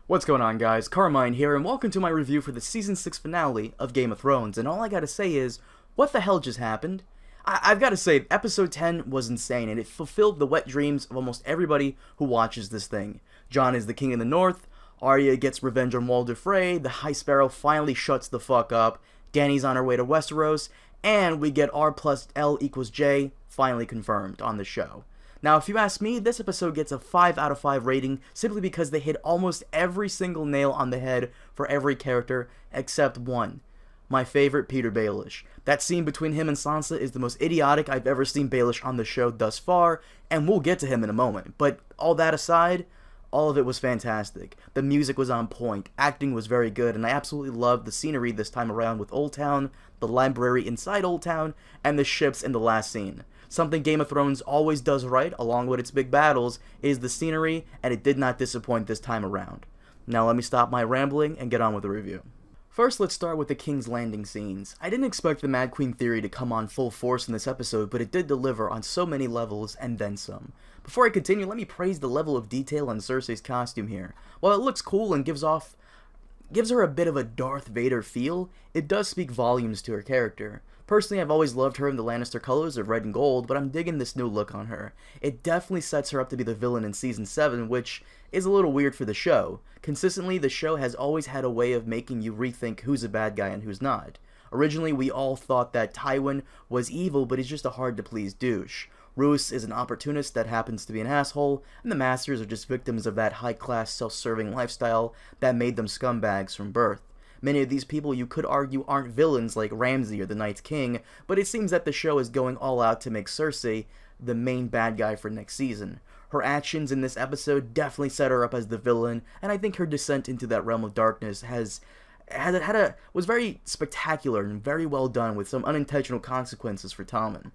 What's going on, guys? Carmine here, and welcome to my review for the Season 6 finale of Game of Thrones. And all I gotta say is, what the hell just happened? I've gotta say, Episode 10 was insane, and it fulfilled the wet dreams of almost everybody who watches this thing. Jon is the king in the north, Arya gets revenge on Walder Frey, the High Sparrow finally shuts the fuck up, Dany's on her way to Westeros, and we get R plus L equals J finally confirmed on the show. Now, if you ask me, this episode gets a 5 out of 5 rating simply because they hit almost every single nail on the head for every character except one. My favorite, Peter Baelish. That scene between him and Sansa is the most idiotic I've ever seen Baelish on the show thus far, and we'll get to him in a moment. But all that aside, all of it was fantastic. The music was on point, acting was very good, and I absolutely loved the scenery this time around with Old Town, the library inside Old Town, and the ships in the last scene. Something Game of Thrones always does right, along with its big battles, is the scenery, and it did not disappoint this time around. Now let me stop my rambling and get on with the review. First, let's start with the King's Landing scenes. I didn't expect the Mad Queen theory to come on full force in this episode, but it did deliver on so many levels, and then some. Before I continue, let me praise the level of detail on Cersei's costume here. While it looks cool and gives her a bit of a Darth Vader feel, it does speak volumes to her character. Personally, I've always loved her in the Lannister colors of red and gold, but I'm digging this new look on her. It definitely sets her up to be the villain in Season 7, which is a little weird for the show. Consistently, the show has always had a way of making you rethink who's a bad guy and who's not. Originally, we all thought that Tywin was evil, but he's just a hard-to-please douche. Roose is an opportunist that happens to be an asshole, and the Masters are just victims of that high-class, self-serving lifestyle that made them scumbags from birth. Many of these people you could argue aren't villains like Ramsay or the Night's King, but it seems that the show is going all out to make Cersei the main bad guy for next season. Her actions in this episode definitely set her up as the villain, and I think her descent into that realm of darkness was very spectacular and very well done with some unintentional consequences for Tommen.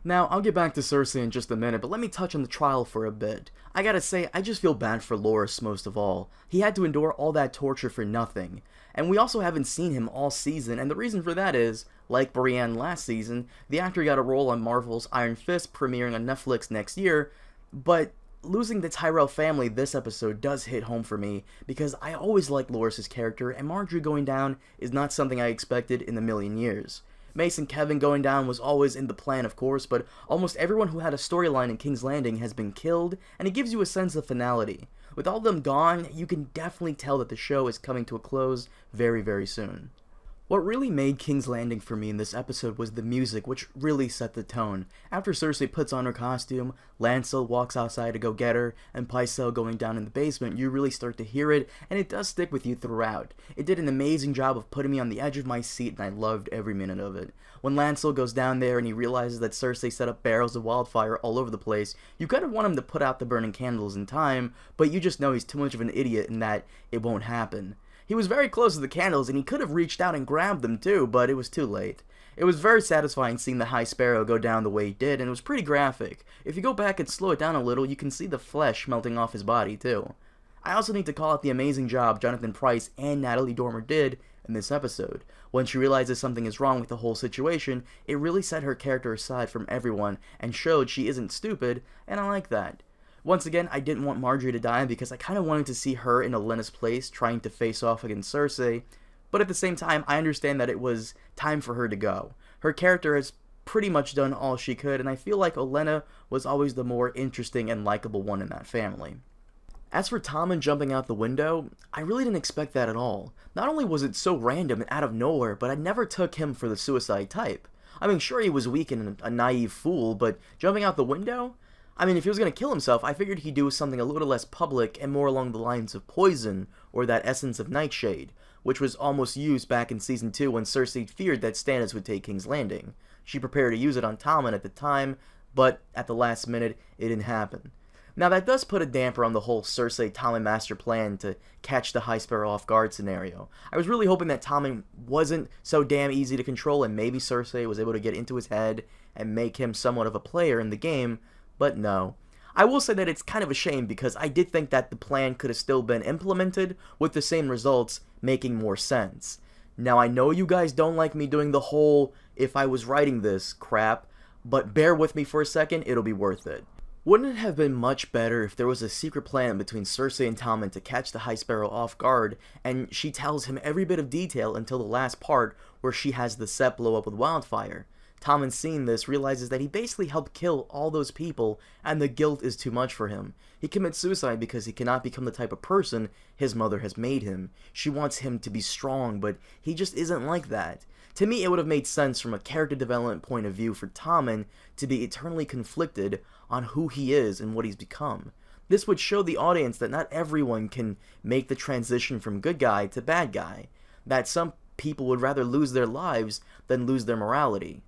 Now, I'll get back to Cersei in just a minute, but let me touch on the trial for a bit. I gotta say, I just feel bad for Loras most of all. He had to endure all that torture for nothing. And we also haven't seen him all season, and the reason for that is, like Brienne last season, the actor got a role on Marvel's Iron Fist premiering on Netflix next year, but losing the Tyrell family this episode does hit home for me, because I always liked Loras' character, and Margaery going down is not something I expected in a million years. Mace and Kevin going down was always in the plan, of course, but almost everyone who had a storyline in King's Landing has been killed, and it gives you a sense of finality. With all of them gone, you can definitely tell that the show is coming to a close very, very soon. What really made King's Landing for me in this episode was the music, which really set the tone. After Cersei puts on her costume, Lancel walks outside to go get her, and Pycelle going down in the basement, you really start to hear it, and it does stick with you throughout. It did an amazing job of putting me on the edge of my seat, and I loved every minute of it. When Lancel goes down there and he realizes that Cersei set up barrels of wildfire all over the place, you kind of want him to put out the burning candles in time, but you just know he's too much of an idiot and that it won't happen. He was very close to the candles, and he could have reached out and grabbed them too, but it was too late. It was very satisfying seeing the High Sparrow go down the way he did, and it was pretty graphic. If you go back and slow it down a little, you can see the flesh melting off his body too. I also need to call out the amazing job Jonathan Pryce and Natalie Dormer did in this episode. When she realizes something is wrong with the whole situation, it really set her character aside from everyone, and showed she isn't stupid, and I like that. Once again, I didn't want Margaery to die because I kind of wanted to see her in Olenna's place trying to face off against Cersei, but at the same time, I understand that it was time for her to go. Her character has pretty much done all she could, and I feel like Olenna was always the more interesting and likable one in that family. As for Tommen jumping out the window, I really didn't expect that at all. Not only was it so random and out of nowhere, but I never took him for the suicide type. I mean, sure, he was weak and a naive fool, but jumping out the window? I mean, if he was going to kill himself, I figured he'd do something a little less public and more along the lines of poison, or that essence of nightshade, which was almost used back in Season 2 when Cersei feared that Stannis would take King's Landing. She prepared to use it on Tommen at the time, but at the last minute, it didn't happen. Now that does put a damper on the whole Cersei-Tommen master plan to catch the High Sparrow off guard scenario. I was really hoping that Tommen wasn't so damn easy to control, and maybe Cersei was able to get into his head and make him somewhat of a player in the game, but no. I will say that it's kind of a shame because I did think that the plan could have still been implemented with the same results making more sense. Now I know you guys don't like me doing the whole if I was writing this crap, but bear with me for a second, it'll be worth it. Wouldn't it have been much better if there was a secret plan between Cersei and Tommen to catch the High Sparrow off guard, and she tells him every bit of detail until the last part where she has the set blow up with wildfire? Tommen, seeing this, realizes that he basically helped kill all those people, and the guilt is too much for him. He commits suicide because he cannot become the type of person his mother has made him. She wants him to be strong, but he just isn't like that. To me, it would have made sense from a character development point of view for Tommen to be eternally conflicted on who he is and what he's become. This would show the audience that not everyone can make the transition from good guy to bad guy, that some people would rather lose their lives than lose their morality.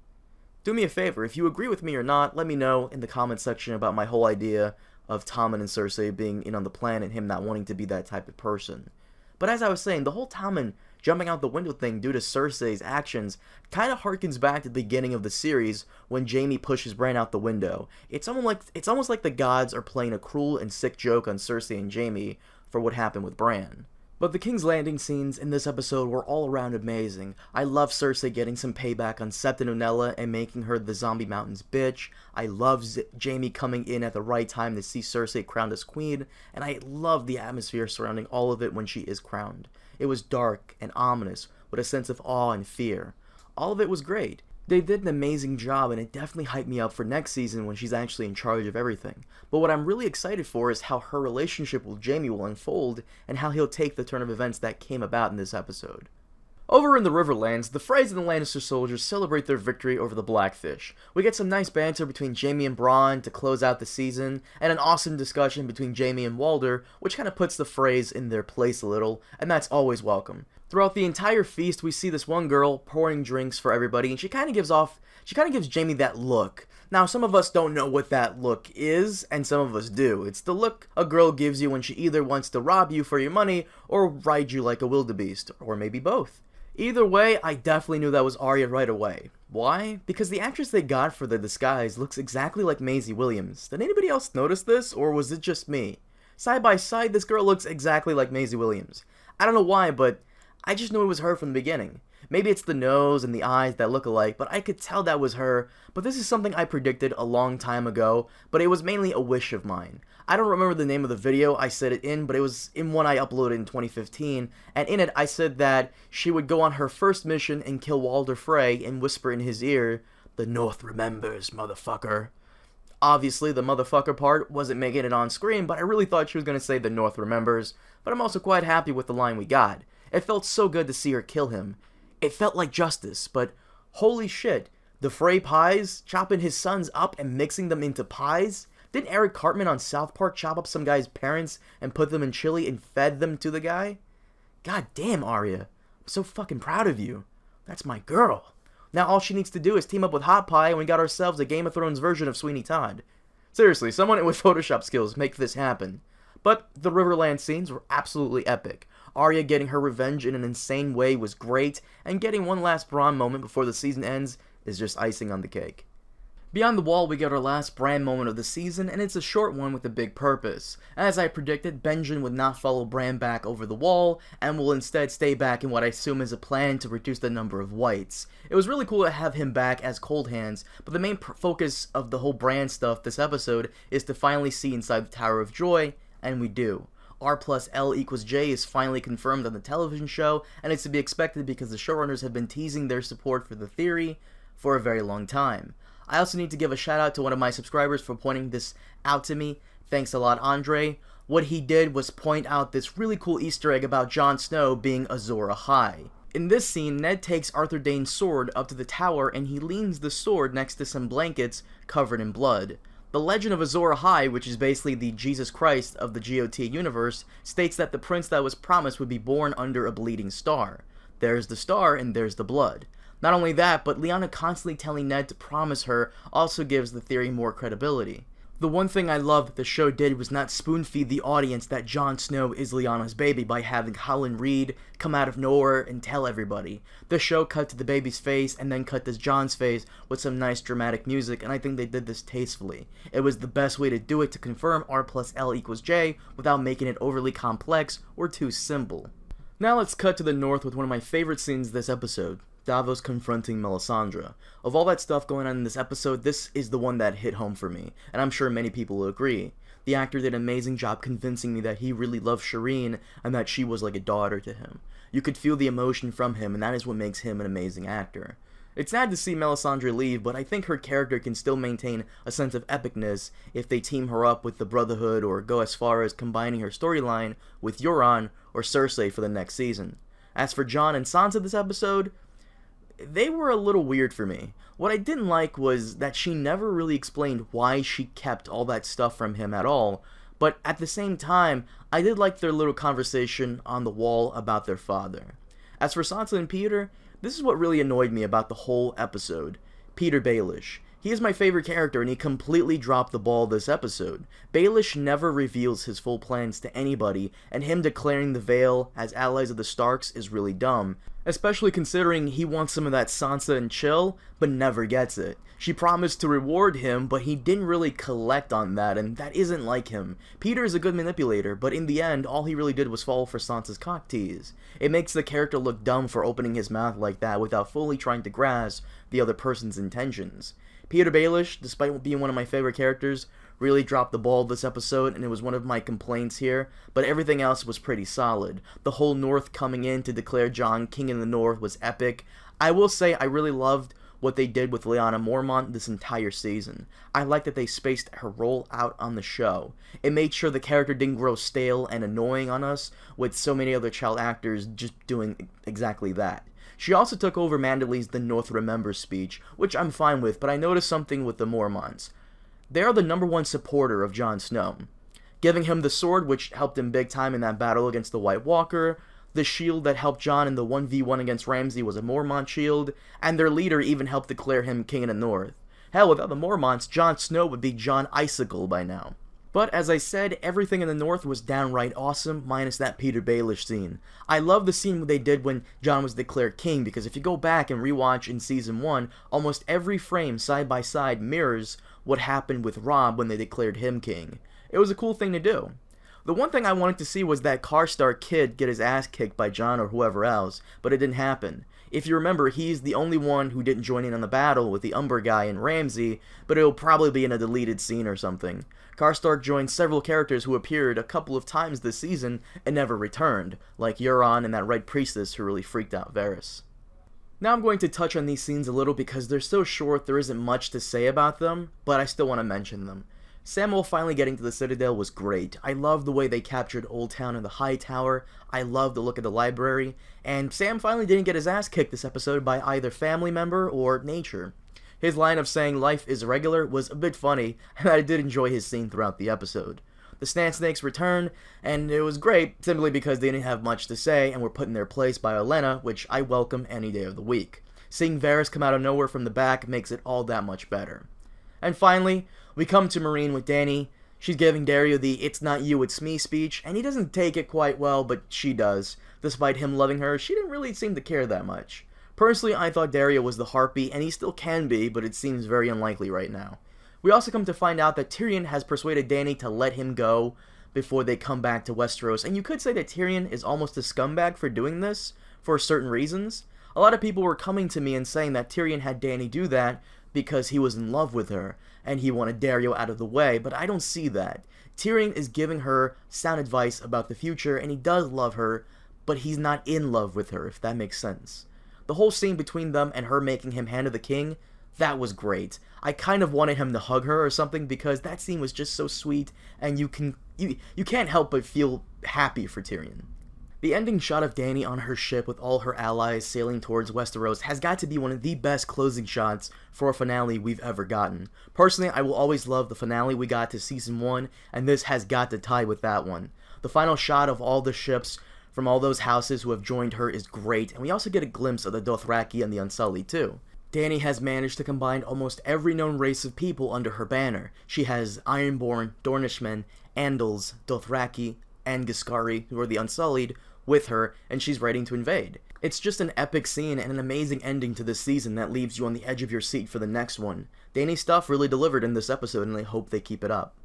Do me a favor, if you agree with me or not, let me know in the comment section about my whole idea of Tommen and Cersei being in on the plan and him not wanting to be that type of person. But as I was saying, the whole Tommen jumping out the window thing due to Cersei's actions kind of harkens back to the beginning of the series when Jaime pushes Bran out the window. It's almost like the gods are playing a cruel and sick joke on Cersei and Jaime for what happened with Bran. But the King's Landing scenes in this episode were all around amazing. I love Cersei getting some payback on Septa Unella and making her the Zombie Mountain's bitch. I love Jaime coming in at the right time to see Cersei crowned as queen, and I love the atmosphere surrounding all of it when she is crowned. It was dark and ominous, with a sense of awe and fear. All of it was great. They did an amazing job, and it definitely hyped me up for next season when she's actually in charge of everything. But what I'm really excited for is how her relationship with Jaime will unfold, and how he'll take the turn of events that came about in this episode. Over in the Riverlands, the Freys and the Lannister soldiers celebrate their victory over the Blackfish. We get some nice banter between Jaime and Bran to close out the season, and an awesome discussion between Jaime and Walder, which kind of puts the Freys in their place a little, and that's always welcome. Throughout the entire feast, we see this one girl pouring drinks for everybody, and she kind of gives Jaime that look. Now, some of us don't know what that look is, and some of us do. It's the look a girl gives you when she either wants to rob you for your money, or ride you like a wildebeest, or maybe both. Either way, I definitely knew that was Arya right away. Why? Because the actress they got for the disguise looks exactly like Maisie Williams. Did anybody else notice this, or was it just me? Side by side, this girl looks exactly like Maisie Williams. I don't know why, but I just knew it was her from the beginning. Maybe it's the nose and the eyes that look alike, but I could tell that was her. But this is something I predicted a long time ago, but it was mainly a wish of mine. I don't remember the name of the video I said it in, but it was in one I uploaded in 2015, and in it I said that she would go on her first mission and kill Walder Frey and whisper in his ear, "The North remembers, motherfucker." Obviously, the motherfucker part wasn't making it on screen, but I really thought she was going to say "The North remembers," but I'm also quite happy with the line we got. It felt so good to see her kill him. It felt like justice, but holy shit, the Frey pies, chopping his sons up and mixing them into pies? Didn't Eric Cartman on South Park chop up some guy's parents and put them in chili and fed them to the guy? God damn, Arya. I'm so fucking proud of you. That's my girl. Now all she needs to do is team up with Hot Pie and we got ourselves a Game of Thrones version of Sweeney Todd. Seriously, someone with Photoshop skills make this happen. But the Riverland scenes were absolutely epic. Arya getting her revenge in an insane way was great, and getting one last Bran moment before the season ends is just icing on the cake. Beyond the Wall, we get our last Bran moment of the season, and it's a short one with a big purpose. As I predicted, Benjen would not follow Bran back over the wall, and will instead stay back in what I assume is a plan to reduce the number of whites. It was really cool to have him back as Cold Hands, but the main focus of the whole Bran stuff this episode is to finally see inside the Tower of Joy, and we do. R+L=J is finally confirmed on the television show, and it's to be expected because the showrunners have been teasing their support for the theory for a very long time. I also need to give a shout out to one of my subscribers for pointing this out to me. Thanks a lot, Andre. What he did was point out this really cool Easter egg about Jon Snow being Azor Ahai. In this scene, Ned takes Arthur Dayne's sword up to the tower and he leans the sword next to some blankets covered in blood. The legend of Azor Ahai, which is basically the Jesus Christ of the GOT universe, states that the prince that was promised would be born under a bleeding star. There's the star and there's the blood. Not only that, but Lyanna constantly telling Ned to promise her also gives the theory more credibility. The one thing I love that the show did was not spoon-feed the audience that Jon Snow is Lyanna's baby by having Howland Reed come out of nowhere and tell everybody. The show cut to the baby's face and then cut to Jon's face with some nice dramatic music, and I think they did this tastefully. It was the best way to do it to confirm R+L=J without making it overly complex or too simple. Now let's cut to the north with one of my favorite scenes this episode. Davos confronting Melisandre. Of all that stuff going on in this episode, this is the one that hit home for me, and I'm sure many people will agree. The actor did an amazing job convincing me that he really loved Shireen and that she was like a daughter to him. You could feel the emotion from him, and that is what makes him an amazing actor. It's sad to see Melisandre leave, but I think her character can still maintain a sense of epicness if they team her up with the Brotherhood or go as far as combining her storyline with Euron or Cersei for the next season. As for Jon and Sansa this episode, they were a little weird for me. What I didn't like was that she never really explained why she kept all that stuff from him at all, but at the same time, I did like their little conversation on the wall about their father. As for Sansa and Peter, this is what really annoyed me about the whole episode. Peter Baelish. He is my favorite character, and he completely dropped the ball this episode. Baelish never reveals his full plans to anybody, and him declaring the Vale as allies of the Starks is really dumb, especially considering he wants some of that Sansa and chill, but never gets it. She promised to reward him, but he didn't really collect on that, and that isn't like him. Peter is a good manipulator, but in the end, all he really did was fall for Sansa's cock tease. It makes the character look dumb for opening his mouth like that without fully trying to grasp the other person's intentions. Peter Baelish, despite being one of my favorite characters, really dropped the ball this episode, and it was one of my complaints here, but everything else was pretty solid. The whole North coming in to declare Jon King in the North was epic. I will say I really loved what they did with Lyanna Mormont this entire season. I like that they spaced her role out on the show. It made sure the character didn't grow stale and annoying on us, with so many other child actors just doing exactly that. She also took over Manderly's The North Remembers speech, which I'm fine with, but I noticed something with the Mormonts. They are the #1 supporter of Jon Snow, giving him the sword which helped him big time in that battle against the White Walker. The shield that helped Jon in the 1v1 against Ramsay was a Mormont shield, and their leader even helped declare him king in the North. Hell, without the Mormonts, Jon Snow would be Jon Icicle by now. But as I said, everything in the North was downright awesome, minus that Peter Baelish scene. I love the scene they did when Jon was declared king, because if you go back and rewatch in Season 1, almost every frame side by side mirrors what happened with Robb when they declared him king. It was a cool thing to do. The one thing I wanted to see was that Karstark kid get his ass kicked by Jon or whoever else, but it didn't happen. If you remember, he's the only one who didn't join in on the battle with the Umber guy and Ramsay, but it'll probably be in a deleted scene or something. Karstark joined several characters who appeared a couple of times this season and never returned, like Euron and that Red Priestess who really freaked out Varys. Now I'm going to touch on these scenes a little because they're so short there isn't much to say about them, but I still want to mention them. Samwell finally getting to the Citadel was great. I love the way they captured Old Town and the High Tower. I love the look of the library. And Sam finally didn't get his ass kicked this episode by either family member or nature. His line of saying life is regular was a bit funny, and I did enjoy his scene throughout the episode. The Sand Snakes return, and it was great simply because they didn't have much to say and were put in their place by Olenna, which I welcome any day of the week. Seeing Varys come out of nowhere from the back makes it all that much better. And finally, we come to Meereen with Dany. She's giving Dario the "it's not you, it's me" speech, and he doesn't take it quite well, but she does. Despite him loving her, she didn't really seem to care that much. Personally, I thought Dario was the Harpy, and he still can be, but it seems very unlikely right now. We also come to find out that Tyrion has persuaded Dany to let him go before they come back to Westeros, and you could say that Tyrion is almost a scumbag for doing this, for certain reasons. A lot of people were coming to me and saying that Tyrion had Dany do that because he was in love with her, and he wanted Dario out of the way, but I don't see that. Tyrion is giving her sound advice about the future, and he does love her, but he's not in love with her, if that makes sense. The whole scene between them and her making him Hand of the King, that was great. I kind of wanted him to hug her or something because that scene was just so sweet, and you can't help but feel happy for Tyrion. The ending shot of Dany on her ship with all her allies sailing towards Westeros has got to be one of the best closing shots for a finale we've ever gotten. Personally, I will always love the finale we got to Season 1, and this has got to tie with that one. The final shot of all the ships from all those houses who have joined her is great, and we also get a glimpse of the Dothraki and the Unsullied too. Dany has managed to combine almost every known race of people under her banner. She has Ironborn, Dornishmen, Andals, Dothraki, and Giscari, who are the Unsullied, with her, and she's ready to invade. It's just an epic scene and an amazing ending to this season that leaves you on the edge of your seat for the next one. Dany's stuff really delivered in this episode, and I hope they keep it up.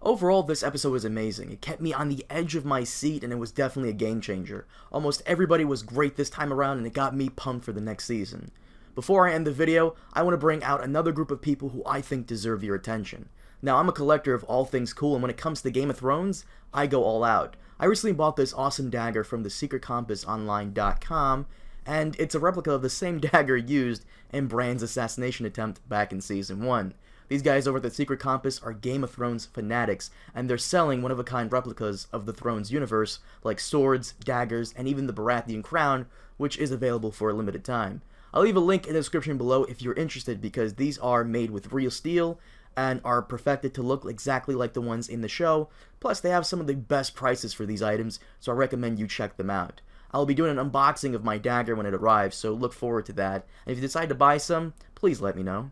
Overall, this episode was amazing. It kept me on the edge of my seat, and it was definitely a game changer. Almost everybody was great this time around, and it got me pumped for the next season. Before I end the video, I want to bring out another group of people who I think deserve your attention. Now, I'm a collector of all things cool, and when it comes to Game of Thrones, I go all out. I recently bought this awesome dagger from the secretcompassonline.com, and it's a replica of the same dagger used in Bran's assassination attempt back in Season 1. These guys over at the Secret Compass are Game of Thrones fanatics, and they're selling one-of-a-kind replicas of the Thrones universe, like swords, daggers, and even the Baratheon crown, which is available for a limited time. I'll leave a link in the description below if you're interested, because these are made with real steel, and are perfected to look exactly like the ones in the show, plus they have some of the best prices for these items, so I recommend you check them out. I'll be doing an unboxing of my dagger when it arrives, so look forward to that, and if you decide to buy some, please let me know.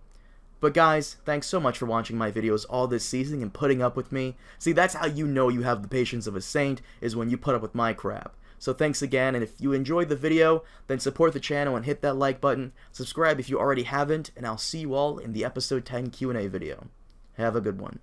But guys, thanks so much for watching my videos all this season and putting up with me. See, that's how you know you have the patience of a saint, is when you put up with my crap. So thanks again, and if you enjoyed the video, then support the channel and hit that like button, subscribe if you already haven't, and I'll see you all in the episode 10 Q&A video. Have a good one.